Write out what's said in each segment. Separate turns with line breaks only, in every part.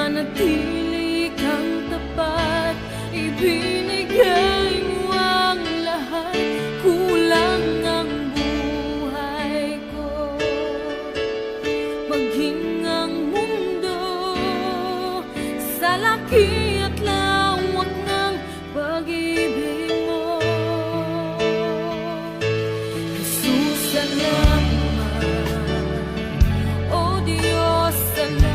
nananatili kang tapat, ibinigay mo ang lahat, kulang ang buhay ko. Maging ang mundo sa laki at lawak ng pag-ibig mo, Jesus, salamat. O Diyos, salamat.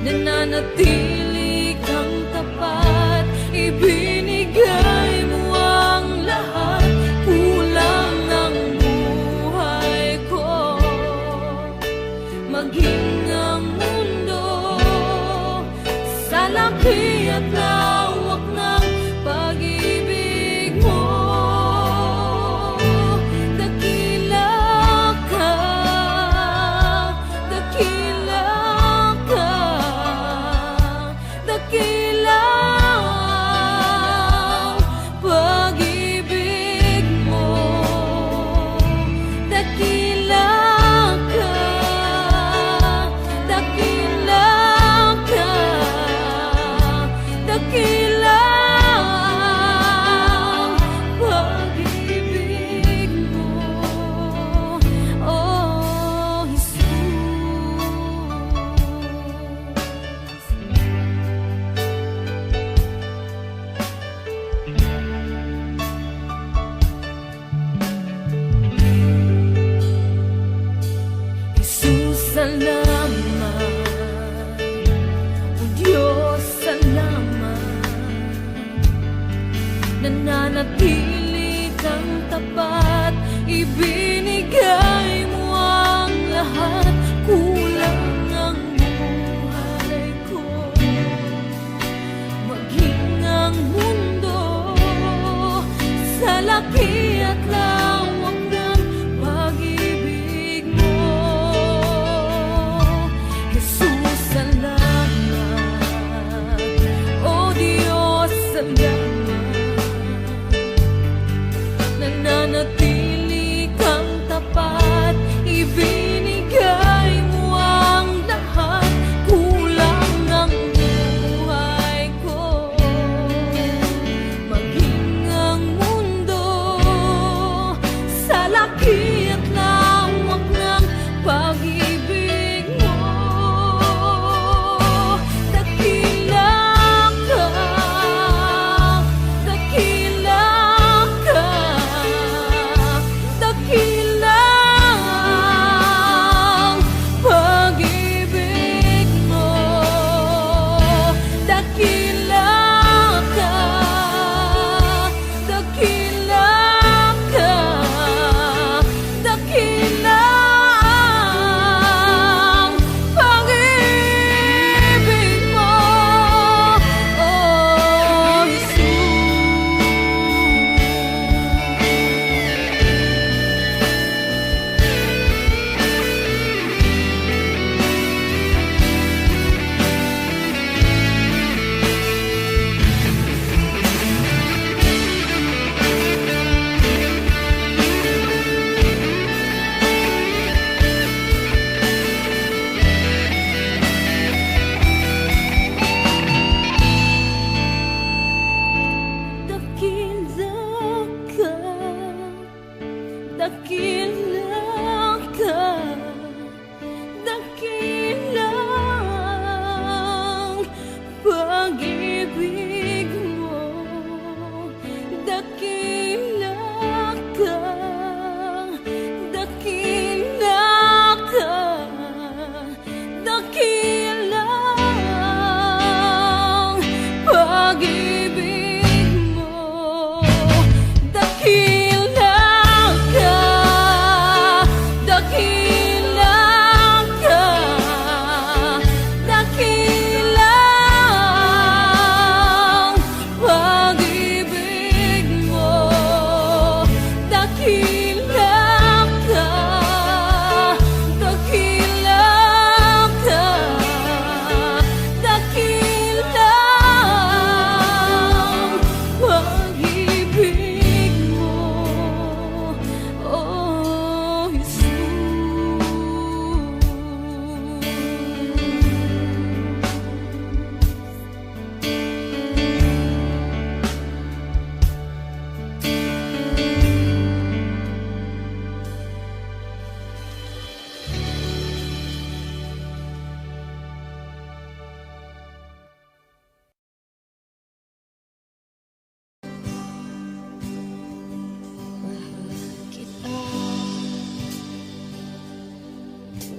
Nananatili kang tapat, ibinigay mo ang lahat, kulang ang buhay ko. Maging ang mundo sa laki at lawak ng pag-ibig mo, dakila ka, dakila ka,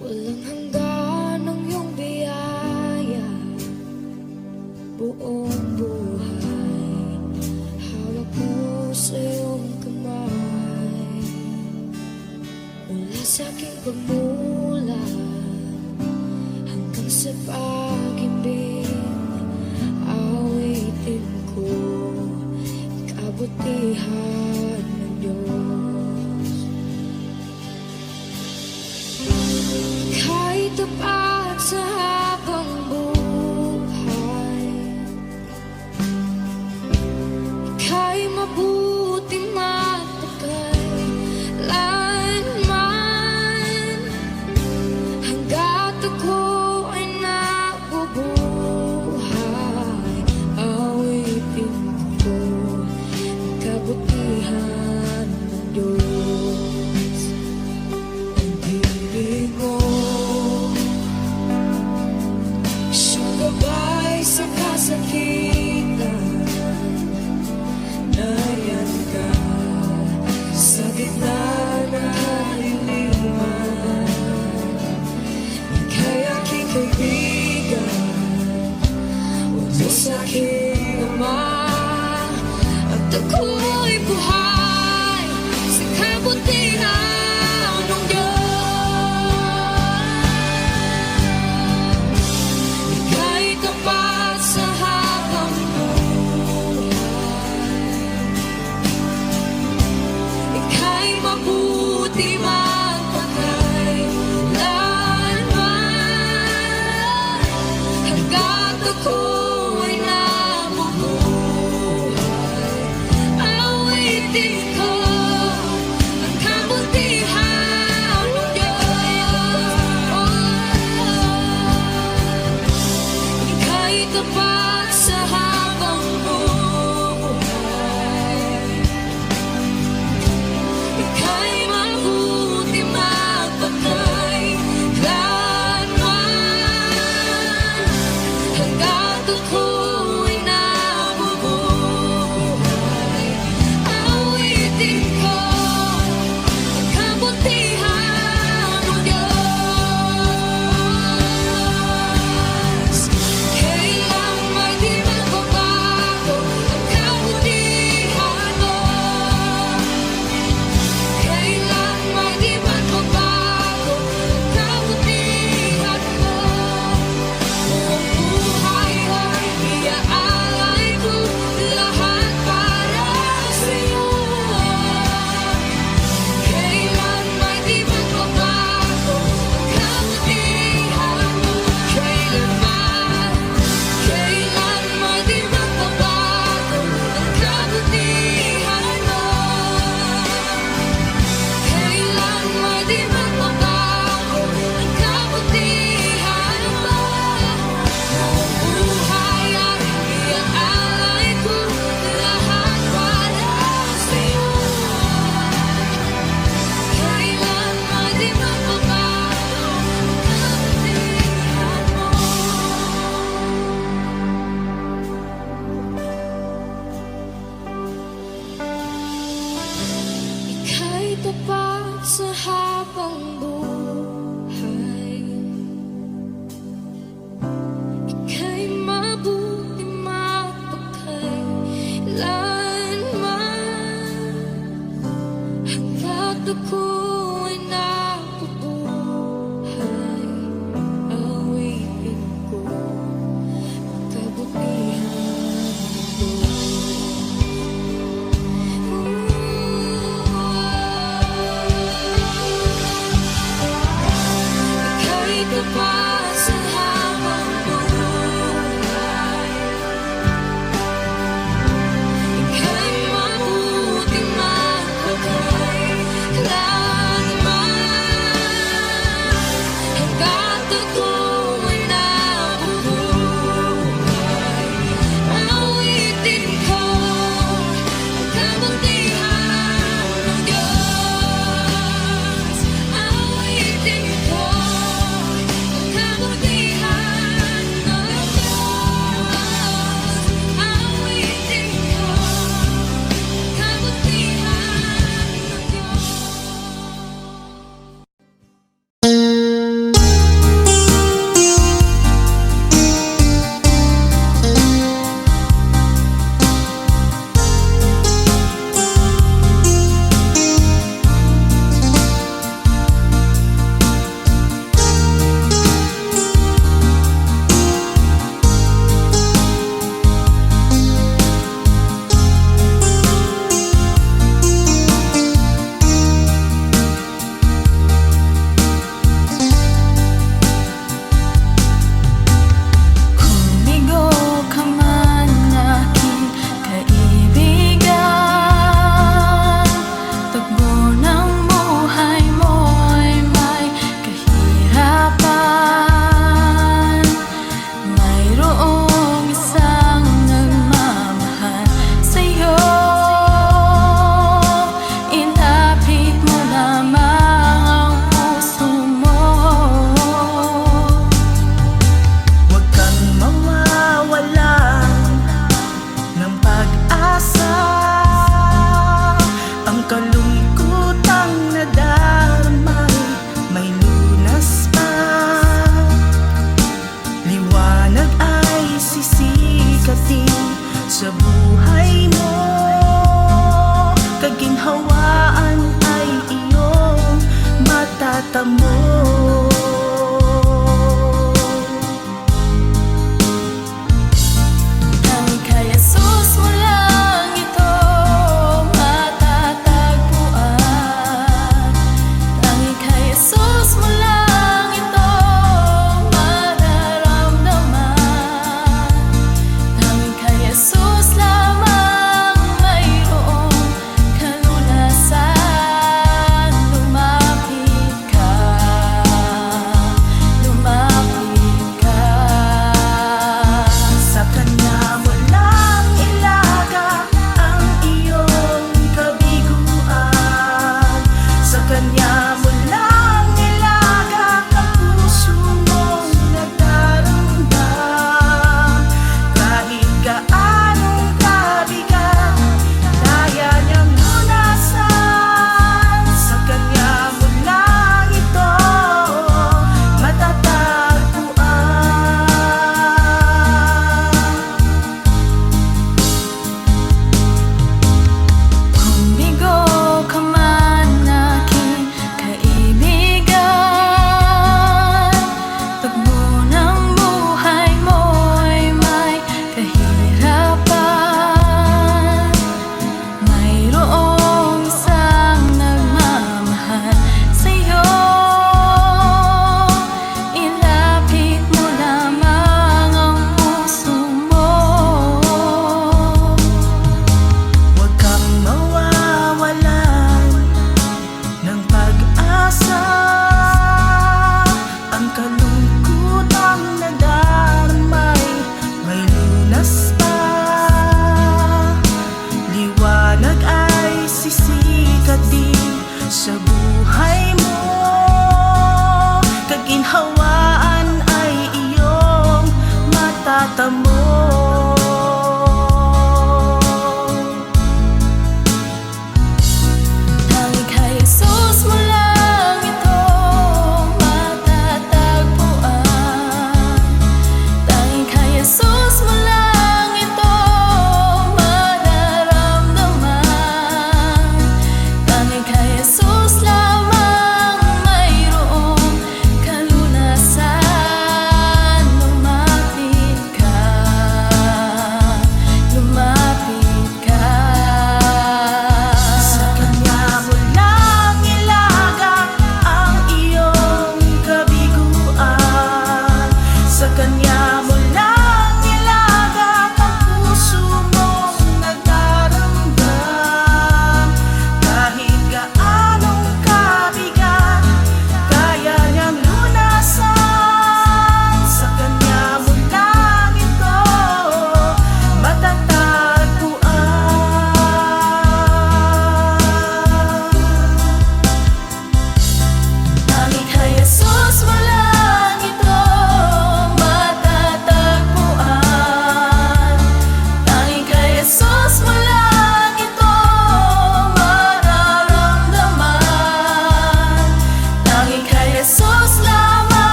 Walang hanggan ang iyong biyaya, buong buhay hawak mo sa iyong kamay. Mula sa aking pagmulat hanggang sa pag-ibig, awitin ko kabutihan ng Diyos. Kahit tapat sa habang buhay, ika'y mabuti matagal lanman. Hanggat ako ay nabubuhay, awitin ko ang kabutihan ng Diyos. Ang ibig mo, siyang gabay sa kasakitan. Nariyan ka sa gitna ng kaliliman. Ika'y aking kaibigan, Diyos aking Ama, at ako'y buhay sa kabutihan ng Diyos. Ika'y tapat sa habang buhay, ika'y mabuti magpakailanman. Hanggat ako ay nabubuhay, awitin ko ang kabutihan ng Diyos. Ika'y tapat sa habang buhay, ika'y mabuti magpakailanman. Hanggat ako'y nabubuhay, awitin ko ang kabutihan ng Diyos. Kailang may di magbabago ang kabutihan mo. Kailan may di magbabago ang kabutihan mo. Buong buhay ay iaalay ko lahat para sa'yo. Kailan may di magbabago ang kabutihan mo. Kailan may di magbabago ang kabutihan mo. Kailan may di magbabago ang kabutihan mo. Buong buhay ay iaalay ko lahat para sa'yo. Kailan may di magbabago ang kabutihan mo. Ika'y tapat sa habang buhay, ika'y mabuti magpakailanman. Hanggat ako'y nabubuhay, awitin ko ang kabutihan ng Ika'y tapat sa habang buhay, ika'y mabuti magpakailanman. Hanggat ako'y nabubuhay, awitin ko ang kabutihan ng Diyos. Awitin ko ang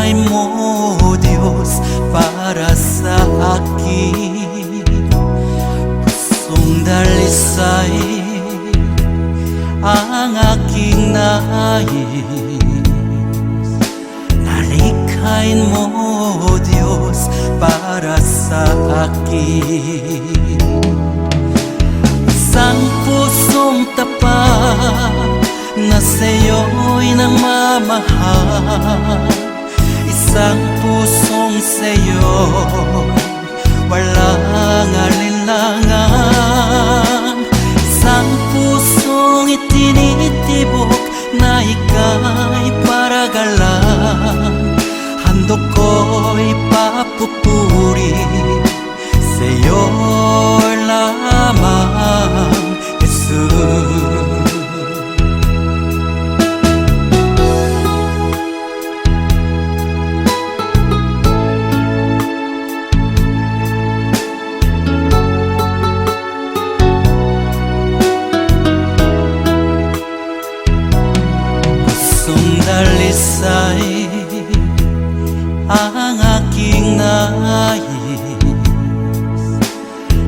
Nalikhain mo, Diyos, para sa akin. Pusong dalisay ang aking nais. Nalikhain mo, Diyos, para sa akin. Isang pusong tapat na sa'yo'y nagmamahal. Isang pusong sa'yo, walang alinlangan. Isang pusong itinitibok na ika'y paragalan. Handog ko'y papupuri sa'yo lamang, Jesus. Dalisay ang aking nais.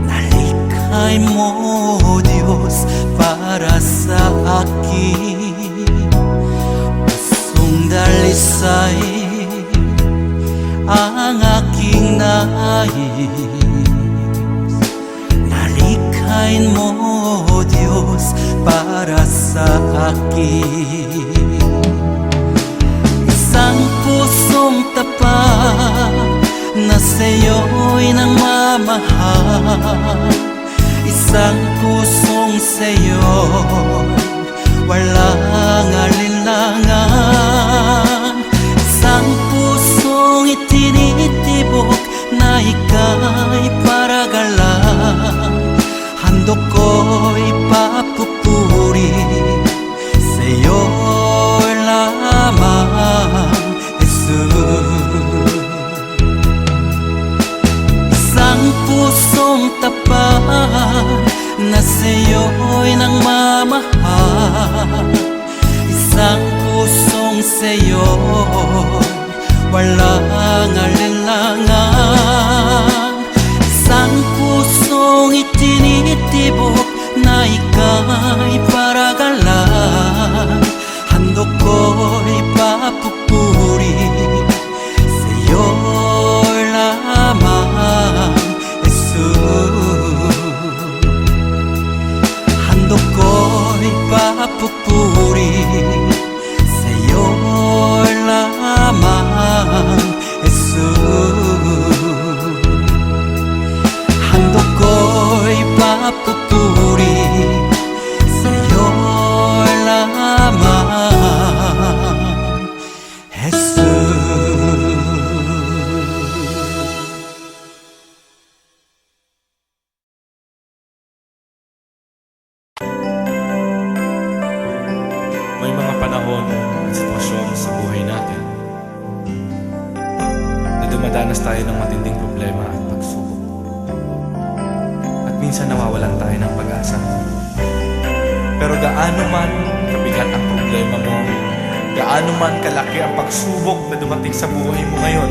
Nalikhain mo, Diyos, para sa akin. Pusong dalisay ang aking nais. Nalikhain mo, Diyos, para sa akin. Isang pusong tapat na sa'yo'y nagmamahal. Isang pusong sa'yo, walang alinlangan. Isang pusong itinitibok na ika'y paragalan. Handog ko'y papupuri sa'yo lamang, Jesus. Isang pusong tapat na sa'yo'y nagmamahal. Isang pusong sa'yo, walang alinlangan. Isang pusong itinitibok na ika'y paragalan. Handog ko'y papupuri sa'yo lamang, Jesus. Handog ko'y papupuri sa'yo lamang, Jesus. Handog ko'y papupuri sa'yo lamang, Jesus.
May mga panahon at sitwasyon sa buhay natin na dumadanas tayo ng matinding problema at pagsubok. At minsan nawawalan tayo ng pag-asa. Pero gaano man kabigat ang problema mo, gaano man kalaki ang pagsubok na dumating sa buhay mo ngayon,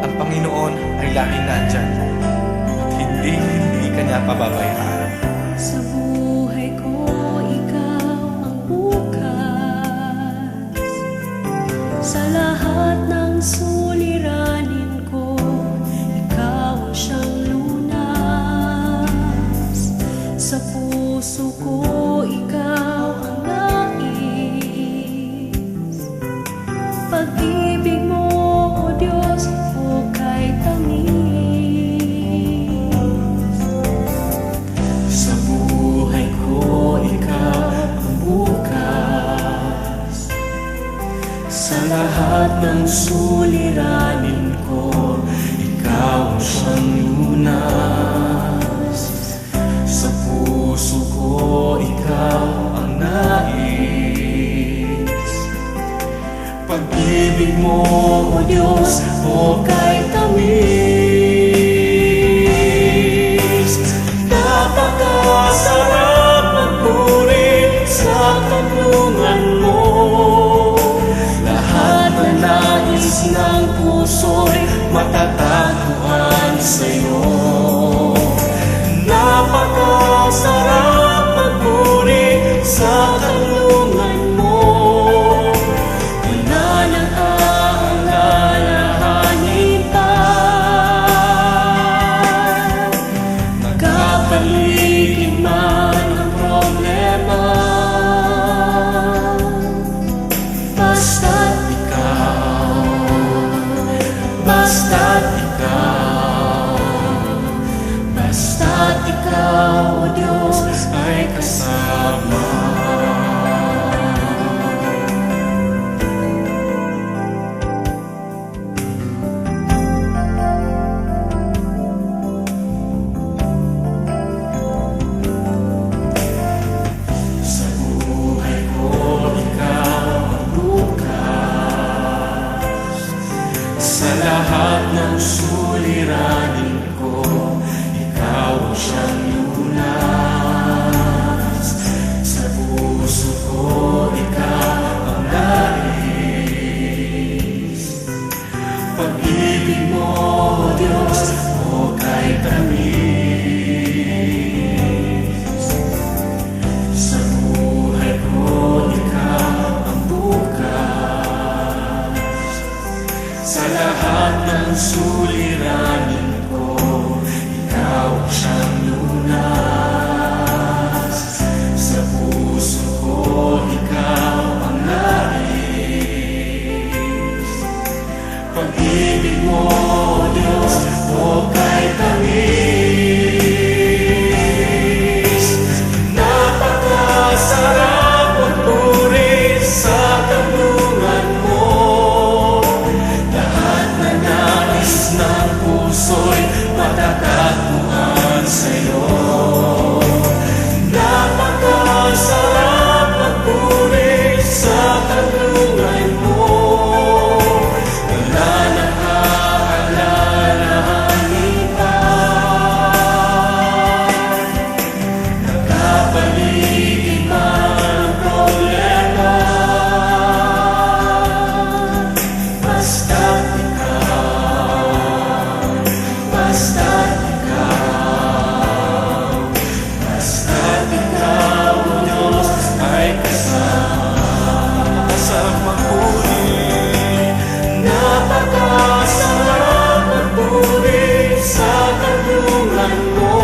ang Panginoon ay laging nandyan at hindi ka niya pababayaan.
Sa buhay ko, ikaw ang bukas. Sa lahat ng suliranin ko, ikaw ang siyang lunas. Sa puso ko, ikaw ang nais. Pag-ibig mo, O Diyos, hukay tamis.
Sa buhay ko, ikaw ang bukas. Sa lahat ng suliranin ko, ikaw ang siyang lunas. Sa puso ko, ikaw ang nais. Pag-ibig mo, O Diyos, hukay tamis. Napakasarap magpuri sa kanlungan mo. Lahat na ang suliranin ko, ikaw ang siyang lunas. Sa puso ko, ikaw ang nais. Pag-ibig mo, Diyos, o kay tamis. Napakasarap magpuri sa kanlungan mo. Lahat na nais ng puso'y matatagpuan sa'yo. Napakasarap magpuri sa kanlungan mo. Wala nang aalalahanin pa. Nakapaligid man ang problema. Basta't ikaw, basta't ikaw, basta't ikaw, O Diyos, ay kasama. Sarap magpuri, napakasarap magpuri sa kanlungan mo.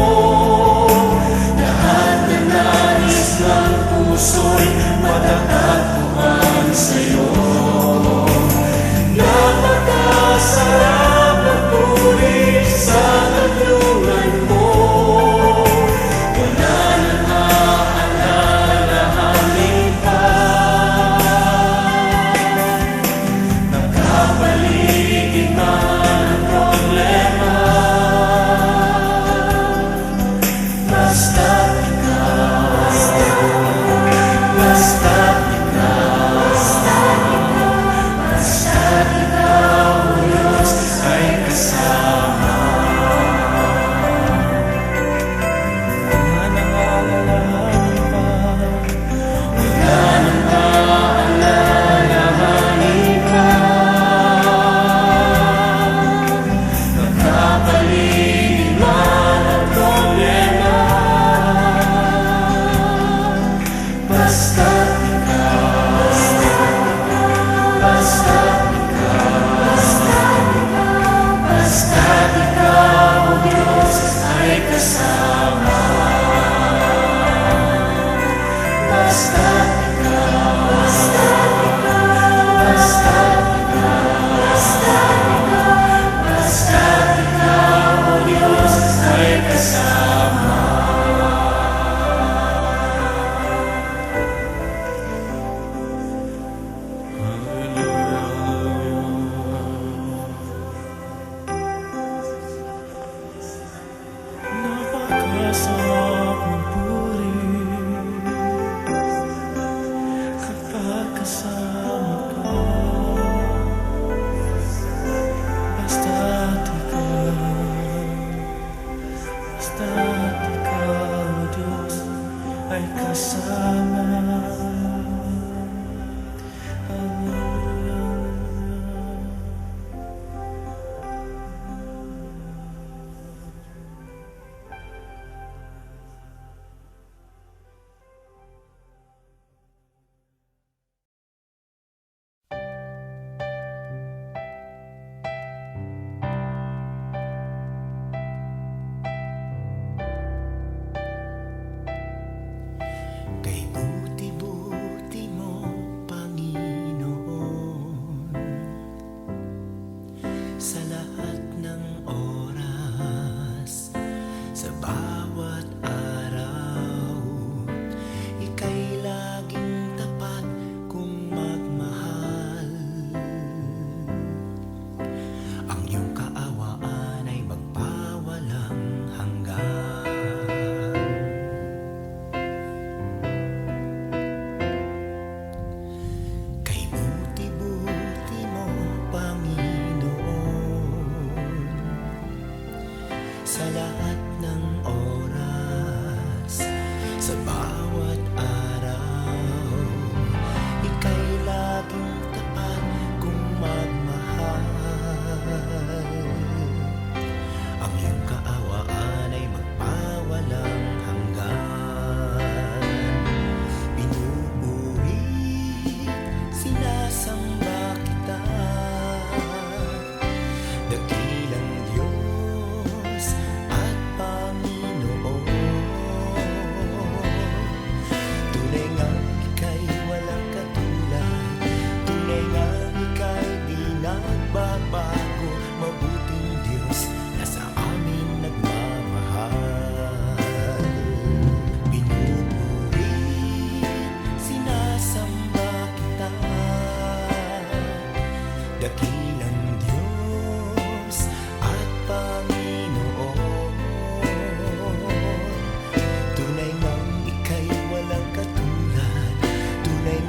Lahat na nais ng puso'y matatagpuan sa'yo. Napakasarap magpuri sa kanlungan mo. Wala nang aalalahanin pa. Nakapaligid man ang problema. Basta't ikaw, basta't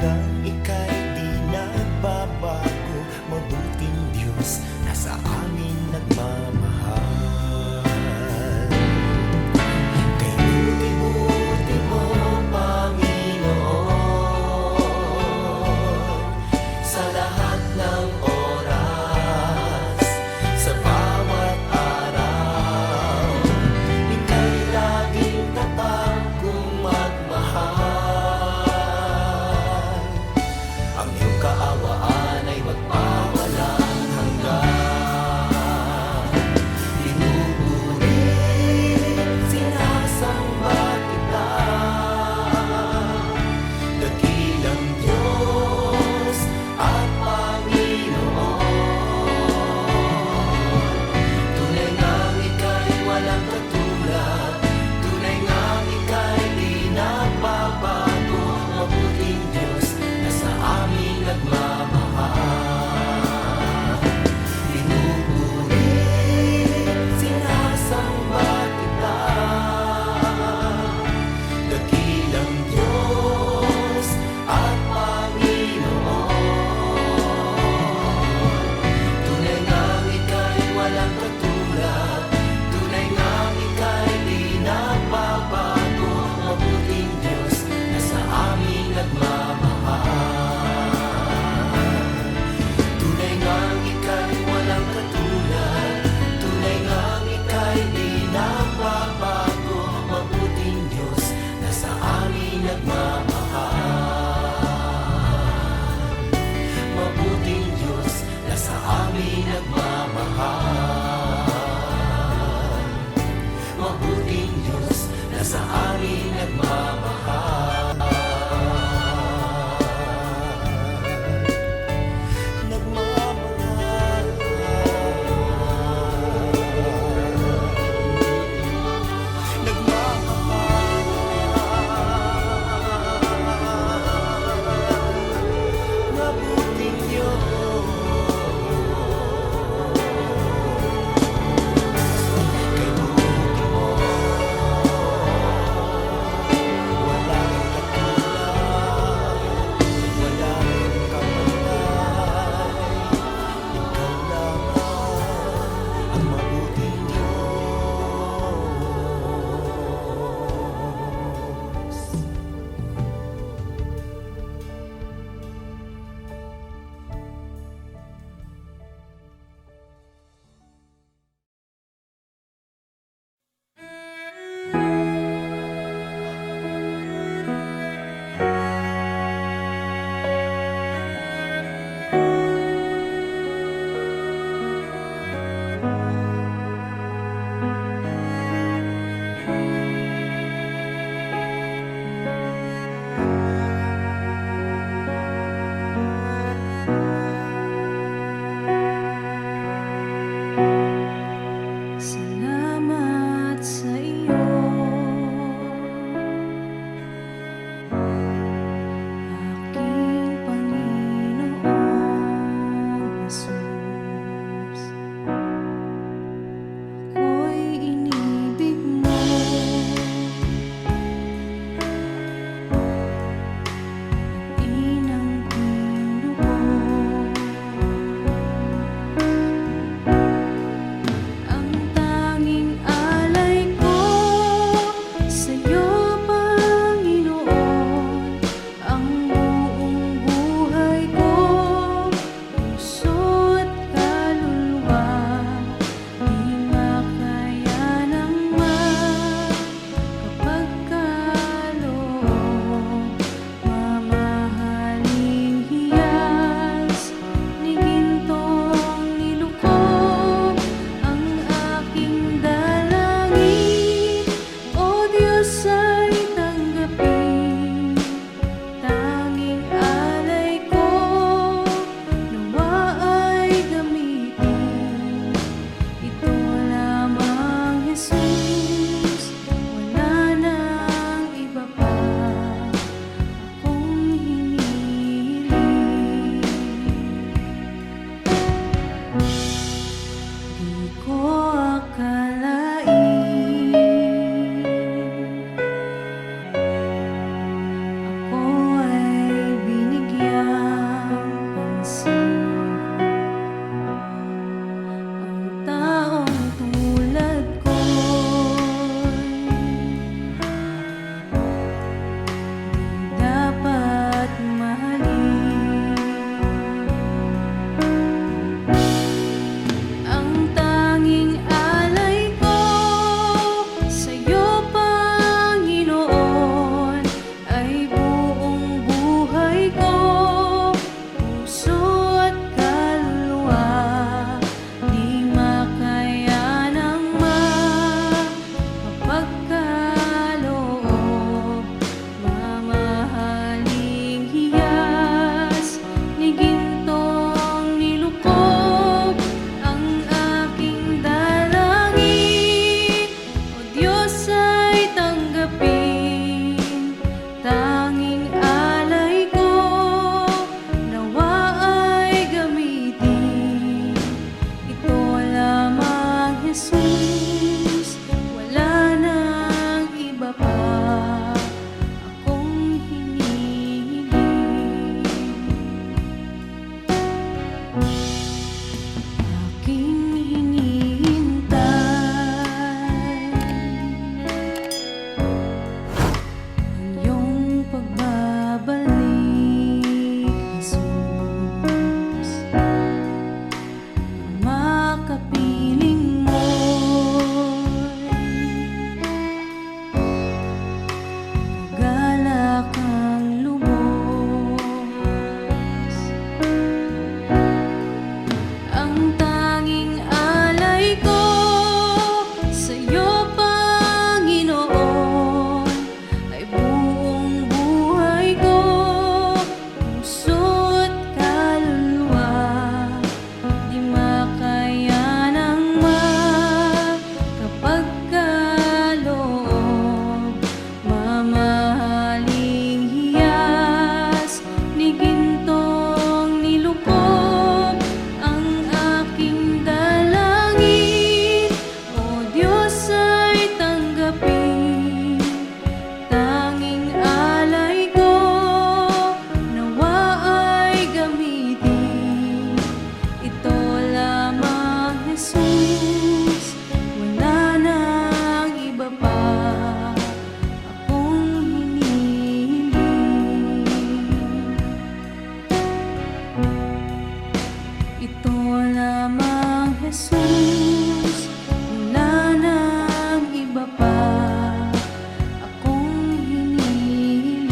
hanggang ika'y di nagbabago. Mabuting Diyos na sa amin nagmamahal. Kay buti-buti mo, Panginoon, sa lahat ng oras, sa bawat araw, ika'y laging tapat kong magmahal. Ang iyong kaawaan ay magpawalang hanggan. Pinupuri, sinasamba kita, dakilang Diyos at Panginoon. Tunay ngang ika'y walang katulad, tunay ngang ika'y di nagbabago. Mabuting Diyos na sa amin nagmamahal. Pinupuri, sinasamba kita, dakilang Diyos at Panginoon. Tunay ngang ika'y walang katulad, tunay ngang ika'y di nagbabago. Mabuting Diyos na sa amin nagmamahal.
lamang Jesus, wala nang iba pa akong hinihiling.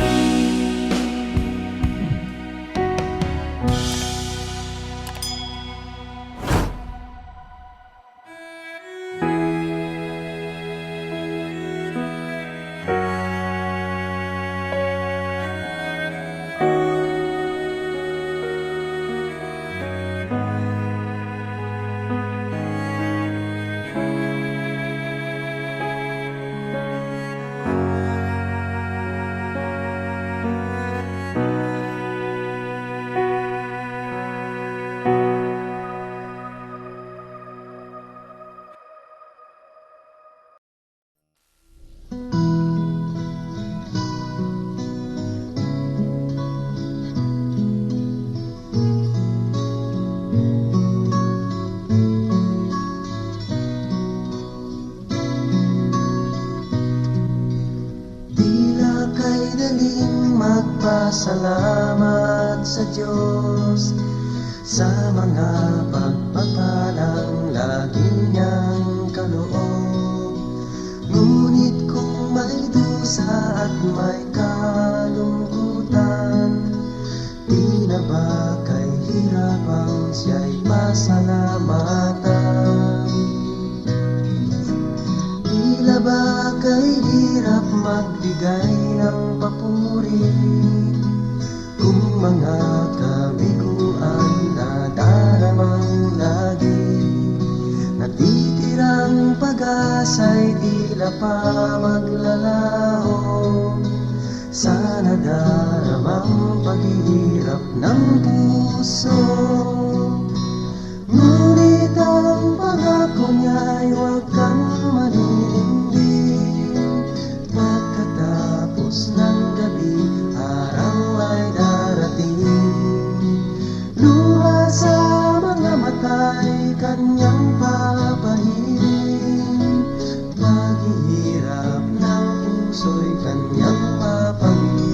Tila kay daling magpasalamat sa Diyos sa mga pagpapalang lagi niyang kaloob. Ngunit kung may dusa at may kalungkutan, di na ba kay hirapang siya'y pasalamatan? Tila ba kay hirap magbigay ng papuri kung mga kabiguan na daramang lagi? Natitirang pag-asa'y tila pa maglalaho sa nadaramang paghihirap ng puso. Ngunit ang pangako niya'y huwag kang maninindig. Pagkatapos ng gabi, araw ay darating. Luha sa mga mata'y kanyang papahirin. Paghihirap ng puso'y kanyang papangin.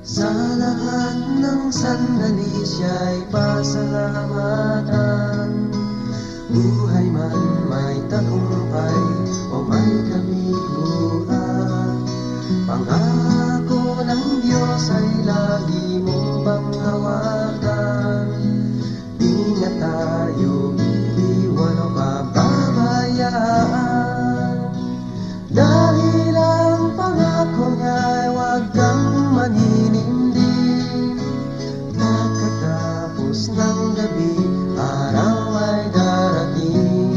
Sa lahat ng sandali siya'y pasalamatan. Buhay man may tagumpay o may kabiguan, pangako ng Diyos ay lagi mong panghawakan. Di na tayo iiwan o pababayaan, dahil ang pangako niya'y huwag kang maninindig. Pagkatapos ng gabi, araw ay darating.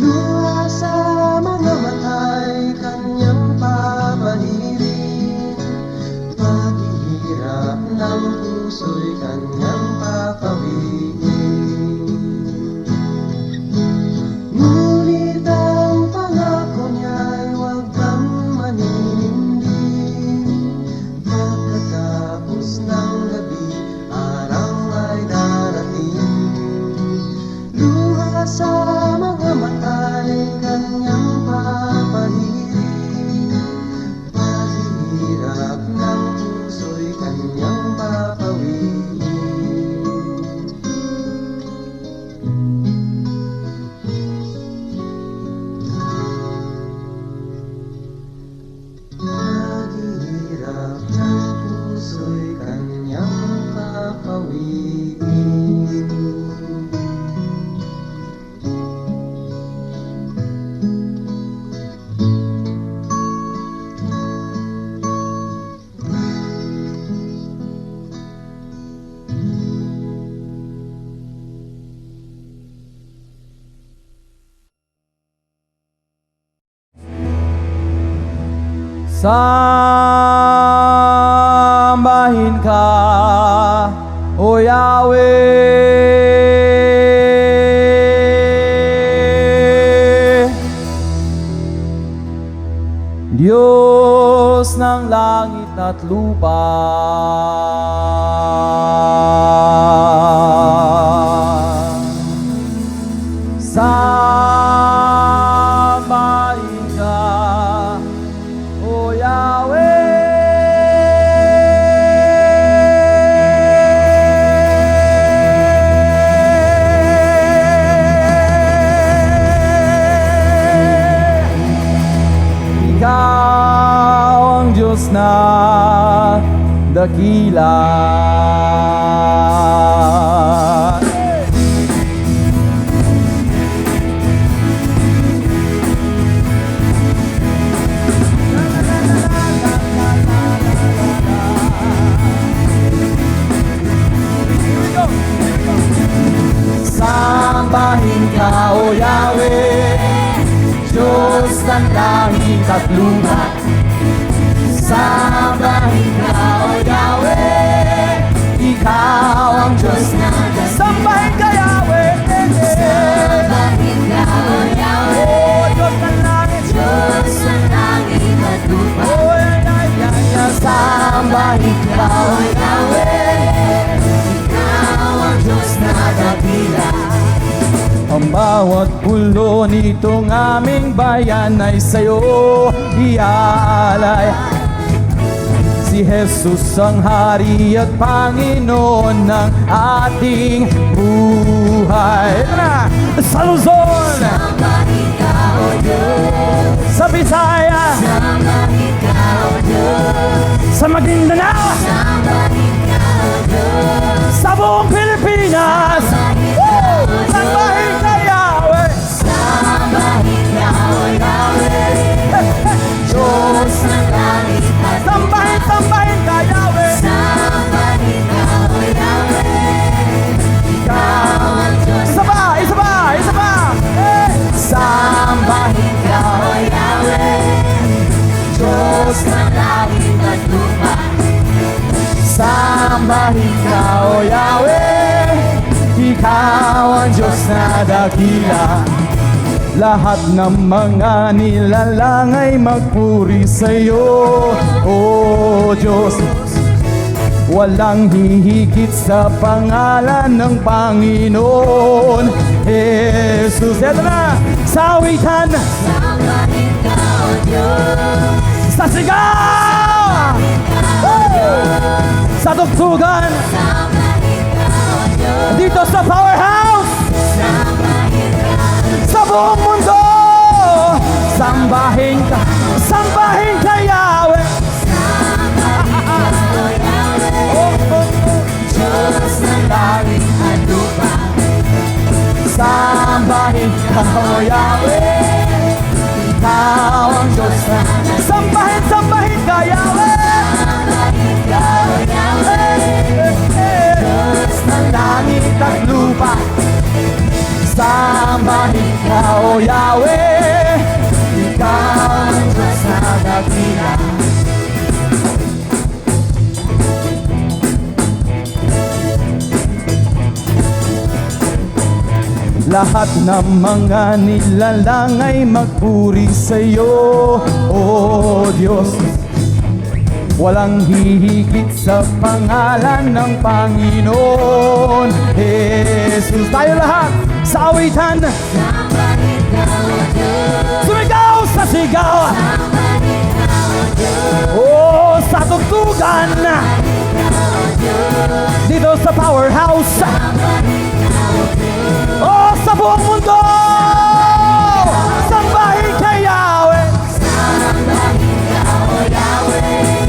Luha sa mga mata'y kanyang papalirin. Paghihirap ng puso'y kanyang papawin. Ngunit ang pangako niya'y huwag kang maninindig. Pagkatapos ng gabi, araw ay darating. Luha sa mga mata'y kanyang papalirin. Paghihirap ng puso'y kanyang papawin. Paghihirap ng puso'y kanyang papawin.
Sambahin ka, O Yahweh, Diyos ng langit at lupa. dakila. Sambahin ka, O Yahweh, Diyos ng langit at lupa. Sambahin ka, O Yahweh, Ikaw ang Diyos na dakila. Sambahin ka, Yahweh,
Sambahin ka, O Yahweh,
O Diyos ng langit,
Diyos ng langit at lupa.
O sambahin ka, O
Yahweh, Ikaw ang Diyos na dakila.
Ang bawat pulo nitong aming bayan ay sa'yo iaalay. Si Jesus ang Hari at Panginoon ng ating buhay. Ito na! Sa Luzon,
Sambahin ka, O Diyos,
sa Visayas,
sambahin ka, O Diyos,
sa Maguindanao,
sambahin ka, O Diyos,
sa buong Pilipinas. Woo! Sambahin ka, Yahweh!
sambahin ka, O Yahweh, Diyos ng langit at
Sambahin, sambahin ka, Yahweh!
sambahin ka, O Yahweh, Ikaw ang Diyos.
Isa pa, isa pa, isa pa! Hey!
Sambahin ka, O Yahweh, Diyos ng langit at lupa.
Sambahin ka, O Yahweh, Ikaw ang Diyos na dakila. Lahat ng mga nilalang ay magpuri sa'yo, O Diyos. Walang hihigit sa pangalan ng Panginoon Jesus. Eto na, sa awitan,
Sambahin ka, O Diyos,
sa sigaw, sa tugtugan,
sambahin ka, O Diyos,
dito sa powerhouse,
sambahin ka,
sa buong mundo. Sambahin ka, Yahweh.
O Yahweh,
Oh, oh, oh.
Diyos ng langit at lupa.
Sambahin ka, O Yahweh, Ikaw ang Diyos na. Sambahin, sambahin ka, Yahweh.
Sambahin ka, O Yahweh,
Diyos ng langit at lupa. Sambahin ka, O Yahweh, Ikaw ang Diyos na dakila. Lahat ng mga nilalang ay magpuri sa'yo, O Diyos. Walang hihigit sa pangalan ng Panginoon Jesus. Tayo lahat sa awitan,
sambahin ka, O Diyos,
sumigaw sa sigaw,
sambahin ka, O Diyos,
oh, sa tugtugan,
O Diyos,
dito sa powerhouse,
sambahin ka, O Diyos,
oh, sa buong mundo. Sambahin ka, Yahweh,
sambahin ka, O Yahweh,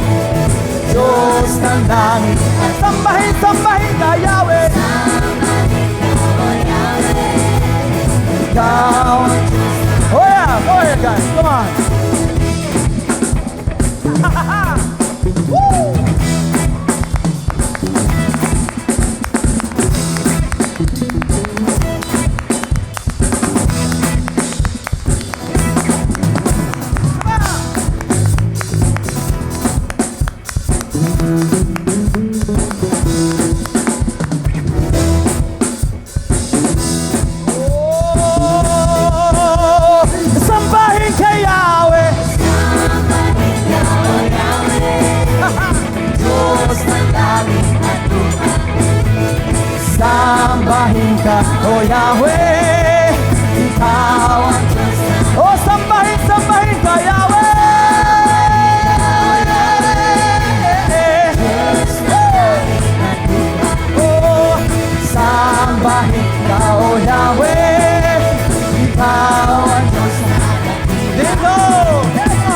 Diyos ng langit. Sambahin, sambahin ka, Yahweh,
sambahin ka, O Yahweh,
Ikaw. Oh yeah, go ahead guys, come on. Woo! Oh, sambahin ka, Yahweh.
sambahin ka, O Yahweh, Diyos ng langit at lupa.
Sambahin ka, O Yahweh, Ikaw ang Diyos na. Oh, sambahin, sambahin ka, Yahweh. Oh, sambahin ka, O Yahweh, Ikaw ang Diyos na. Dito! Dito!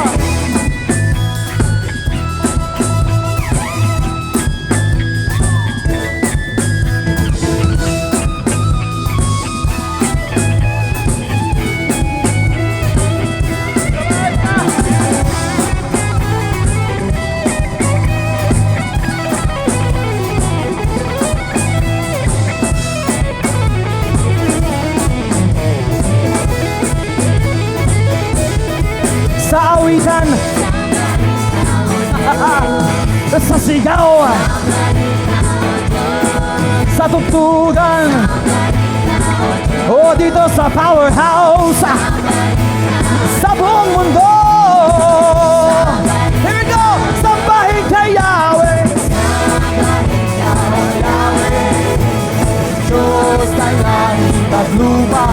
awitan sa sigaw, sa tugtugan, o dito sa powerhouse, sa buong mundo. Here we go! Sambahin kay Yahweh, Diyos ng langit at lupa.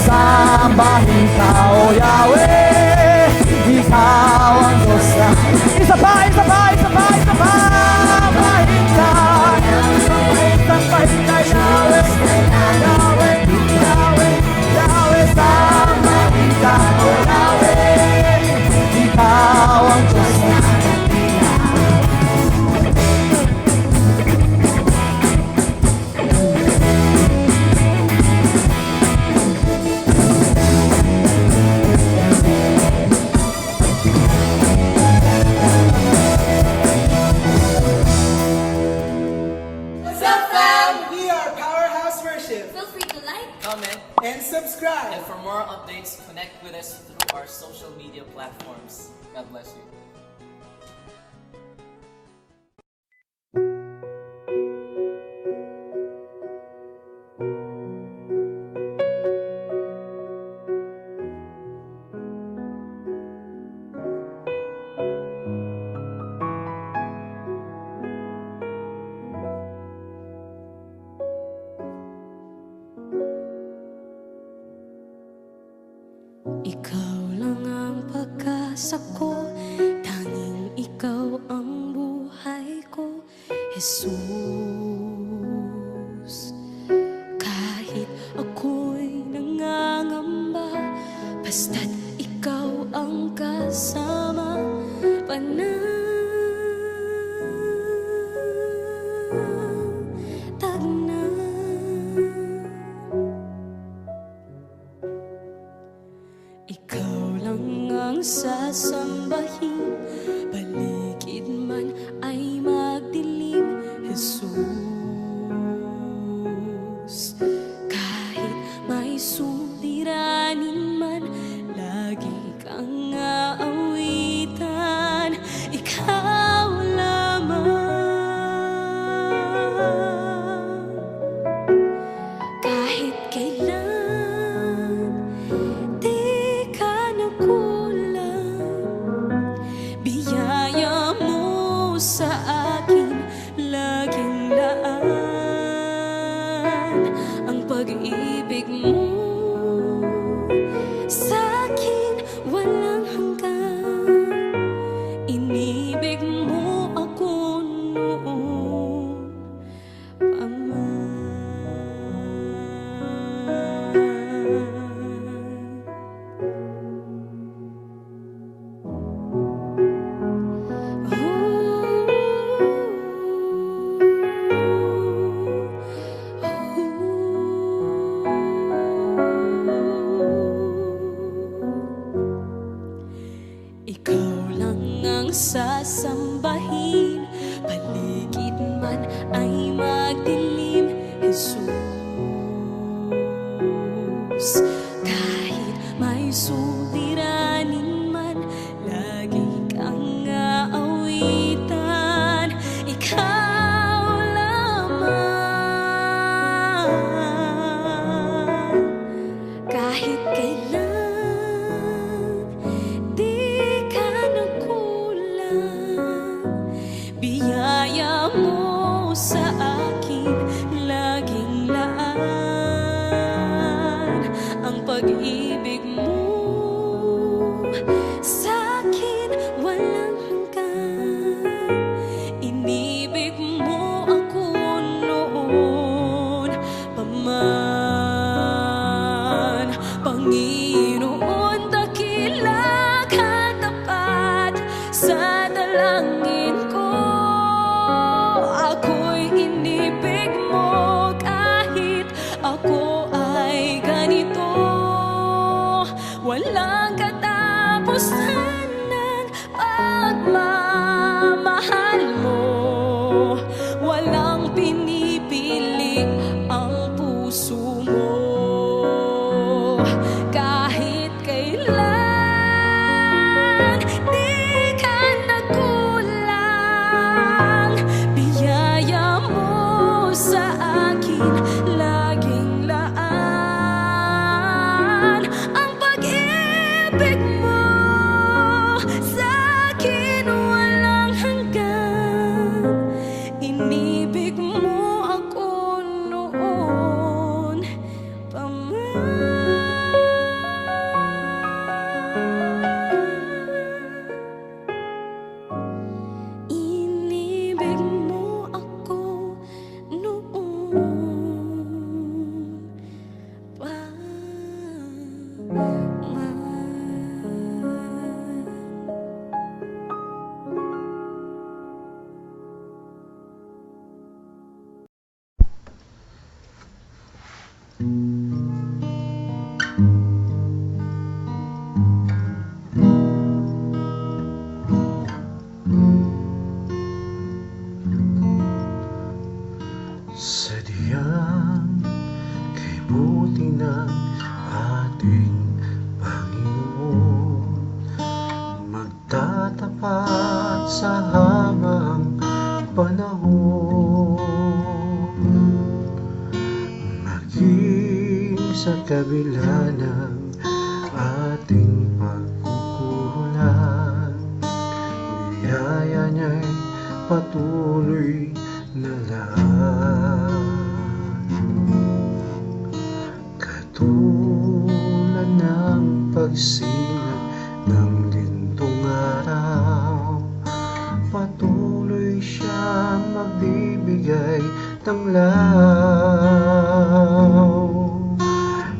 Sambahin ka, O Yahweh, Ikaw ang Diyos na. Isa pa, isa pa, isa pa, isa pa. Sambahin ka, sambahin ka, Yahweh, Yahweh, Yahweh, Yahweh. Sambahin ka, O Yahweh, Ikaw ang Diyos na.
We are Powerhouse Worship.
Feel free to like,
comment,
And subscribe.
and for more updates, connect with us through our social media platforms. God bless you.
ikaw lang ang pag-asa ko, tanging ikaw ang buhay ko, Jesus. Kahit ako'y nangangamba, basta't ikaw ang kasama, panatag na. Ikaw lang ang sasambahin, paligid man ay magdilim, Jesus. Kahit may suliranin man, lagi kang aawitan, ikaw lamang. Kahit kailan di ka nakulang, biyaya mo sa akin laging laan. Ang pag-ibig mo sa akin walang hanggan. Inibig mo ako noon pa man. Ikaw lang ang sasambahin, paligid man ay magdilim, Jesus. Kahit may suliranin man, lagi kang aawitan, ikaw lamang. Kahit kailan di ka nakulang, biyaya mo sa akin laging laan. Ang pag-ibig mo sa akin walang hanggan. Inibig mo ako noon pa man. Panginoon, dakila ka tapat sa dalangin ko. Ako'y inibig mo kahit ako ay ganito. Walang katapusan ng pagmamahal mo. Walang pinipili ang puso mo. Kahit kailan
Sadyang kay buti ng ating Panginoon, magtatapat sa habang panahon, maging sa kabila ng ating pagkukulang, biyaya niya'y patuloy na lang. Katulad ng pagsilang ng gintong araw, patuloy siyang magbibigay ng law.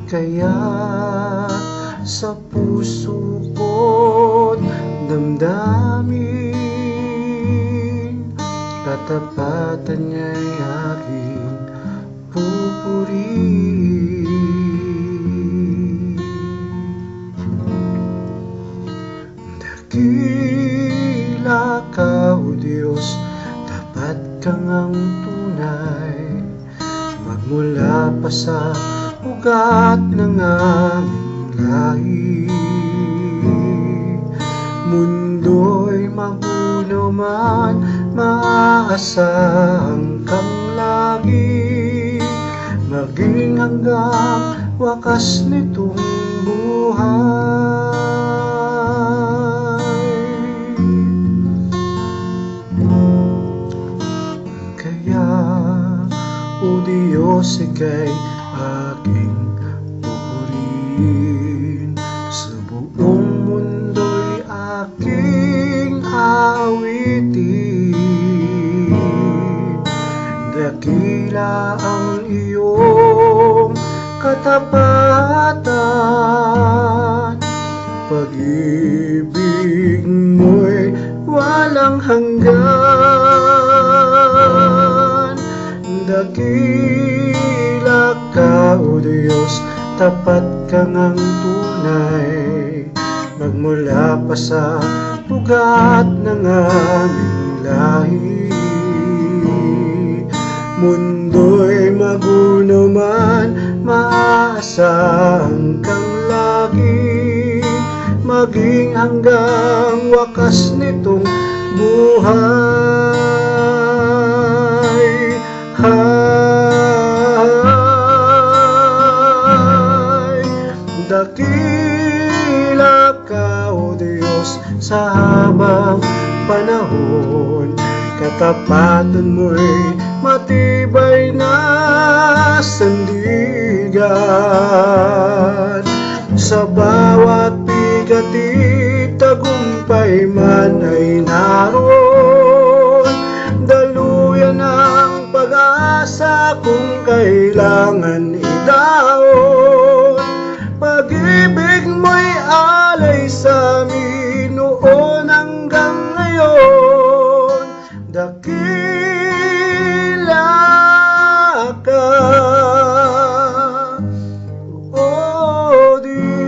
Kaya't sa puso ko't damdamin, katapatan niya'y aking pupurihin. Dakila ka, O Diyos, tapat kang ang tunay, magmula pa sa ugat ng aming lahi. Mundo'y magulo man, maaasahang kang lagi, maging hanggang wakas nitong buhay. Kaya, O Diyos, ika'y aking pupurihin, sa buong mundo'y aking awitin. Dakila ang iyong katapatan, pag-ibig mo'y walang hanggan. Dakila ka, O Diyos, tapat kang ang tunay, magmula pa sa ugat ng aming lahi. Mundo'y magulo man, maaasahang kang lagi, maging hanggang wakas nitong buhay. Dakila ka, O Diyos, sa habang panahon, katapatan mo'y matibay na sandigan. Sa bawat bigati, tagumpay man ay naroon, daluyan ang pag-asa kung kailangan idaon. Pag-ibig mo'y alay sa amin noon hanggang ngayon. Dakila ka, O Diyos.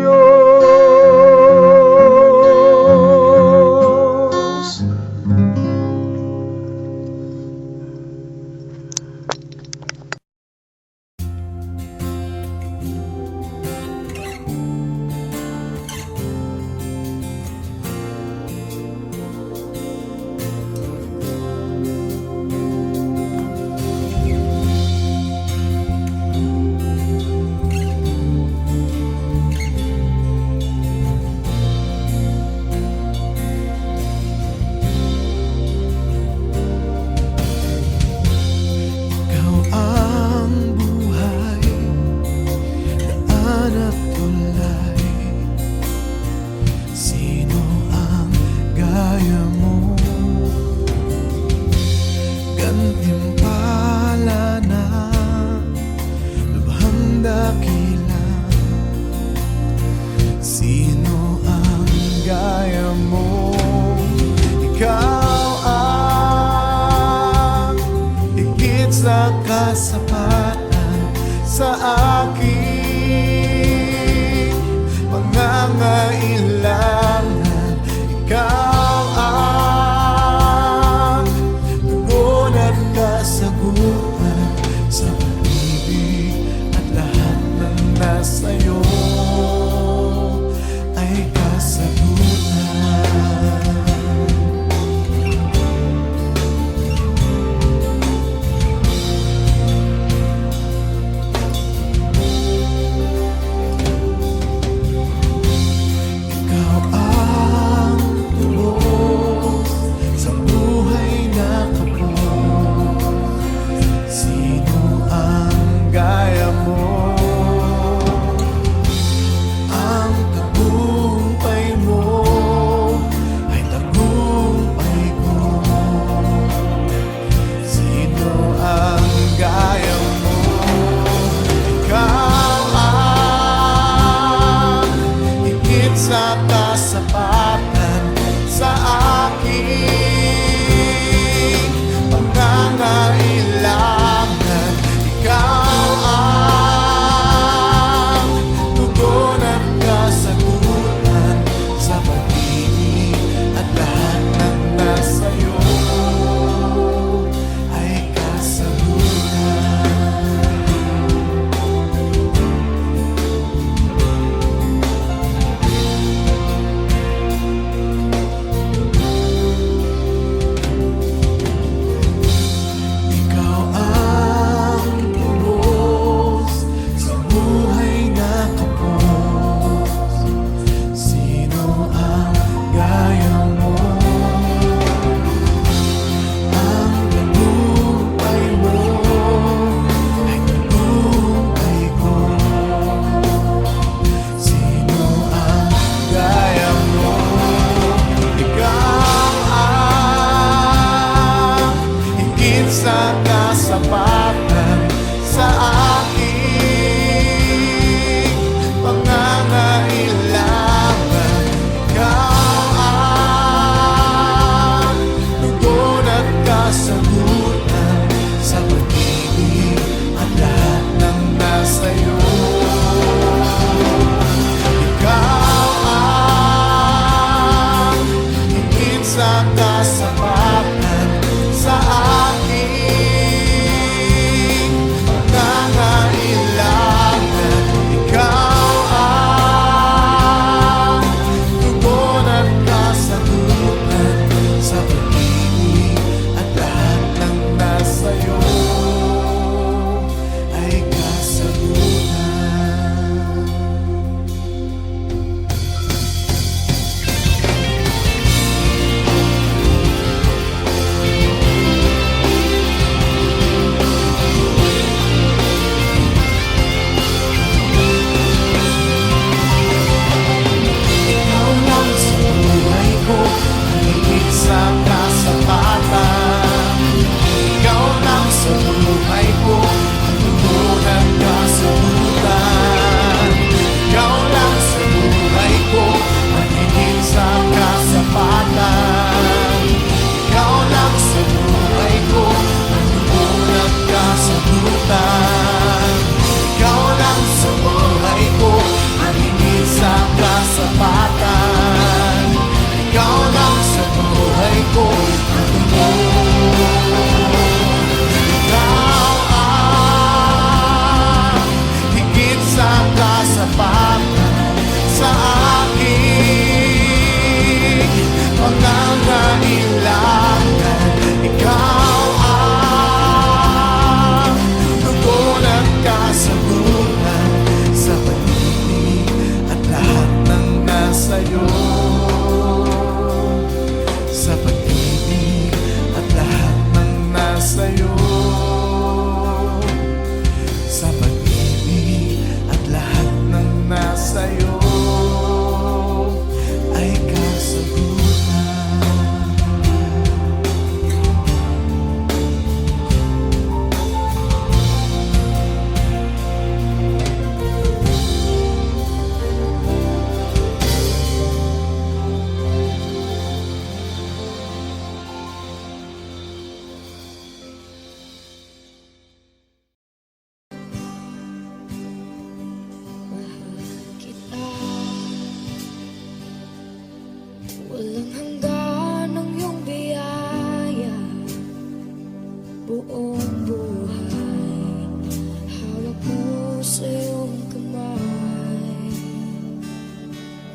Ikaw ang buhay, daan at tulay. Sino ang gaya mo? Gantimpala na lubhang dakila. Sino ang gaya mo? Ikaw ang higit sa kasapatan sa aking pangangailangan. Ikaw ang tugon at kasagutan sa kasapatan sa aking pangangailangan. Ikaw ang tugon at kasagutan sa pag-ibig at lahat ng nasa'yo. Ikaw ang higit sa kasapatan sa aking pangangailangan. Ikaw ang tugon at kasagutan sa pag-ibig at lahat ng nasa'yo ay kasagutan. Ikaw lang sa buhay ko, ang higit sa kasapatan. Ikaw lang sa buhay ko, ang tugon at kasagutan. Ikaw lang sa buhay ko, ang higit sa kasapatan. Ikaw lang sa buhay ko, ang tugon at kasagutan. Ikaw lang sa buhay ko, ang higit sa kasapatan. Ikaw lang sa buhay ko, ang tugon. Ikaw ang higit sa kasapatan sa aking pangangailangan. Ikaw ang tugon at kasagutan sa pag-ibig at lahat ng nasa'yo. Sa pag-ibig at lahat ng nasa'yo. Sa pag-ibig at lahat ng nasa'yo ay kasagutan.
kita. Walang hanggan ang iyong biyaya, buong buhay hawak mo sa iyong kamay.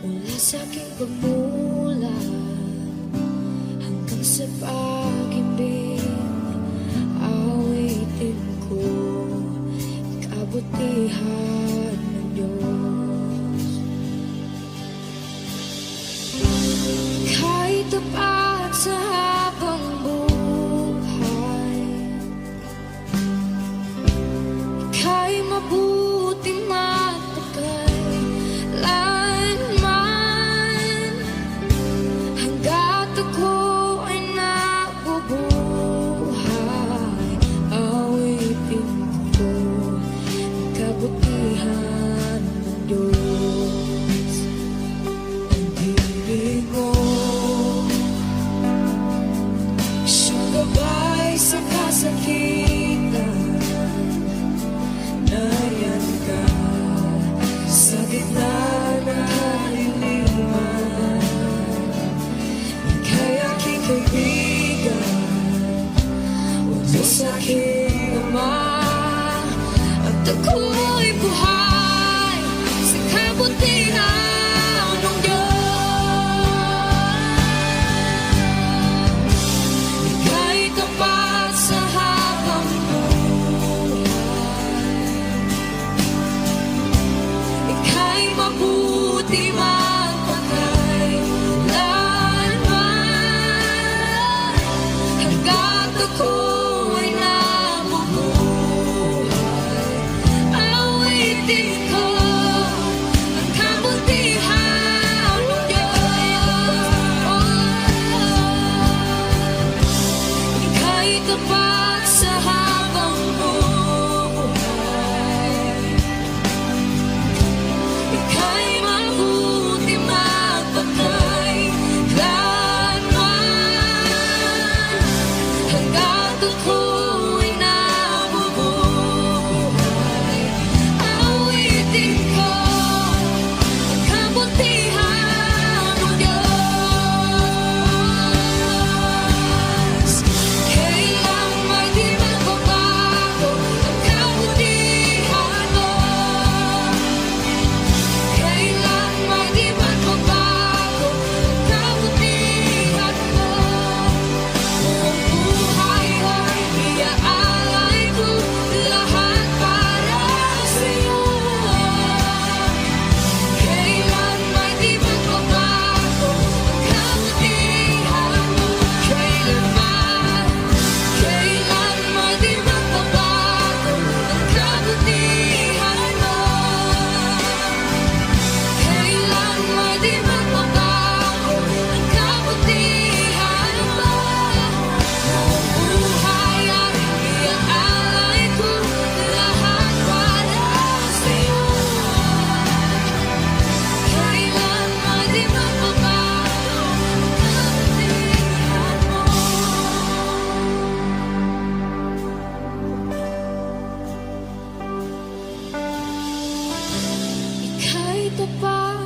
Mula sa aking pagmulat hanggang sa pag-ibig, awitin ko kabutihan ng Diyos. Kahit tapat sa habang buhay, ika'y mabuti matagal lanman. Hanggat ako ay nabubuhay, awitin ko ang kabutihan ng Diyos. Ang ibig mo, siyang gabay sa kasakitan. Nariyan ka sa gitna ng kaliliman. Ika'y aking kaibigan, utos sa aking ama. At ako'y buhay sa kabutihan ng Diyos. Ika'y tapat sa habang buhay, ika'y mabuti magpakailanman. Hanggat ako ay nabubuhay, awitin ko ang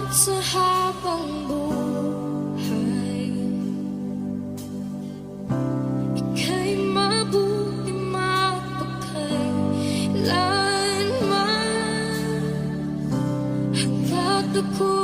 sa habang buhay, ika'y mabuti mapagkailanman hanggat ako'y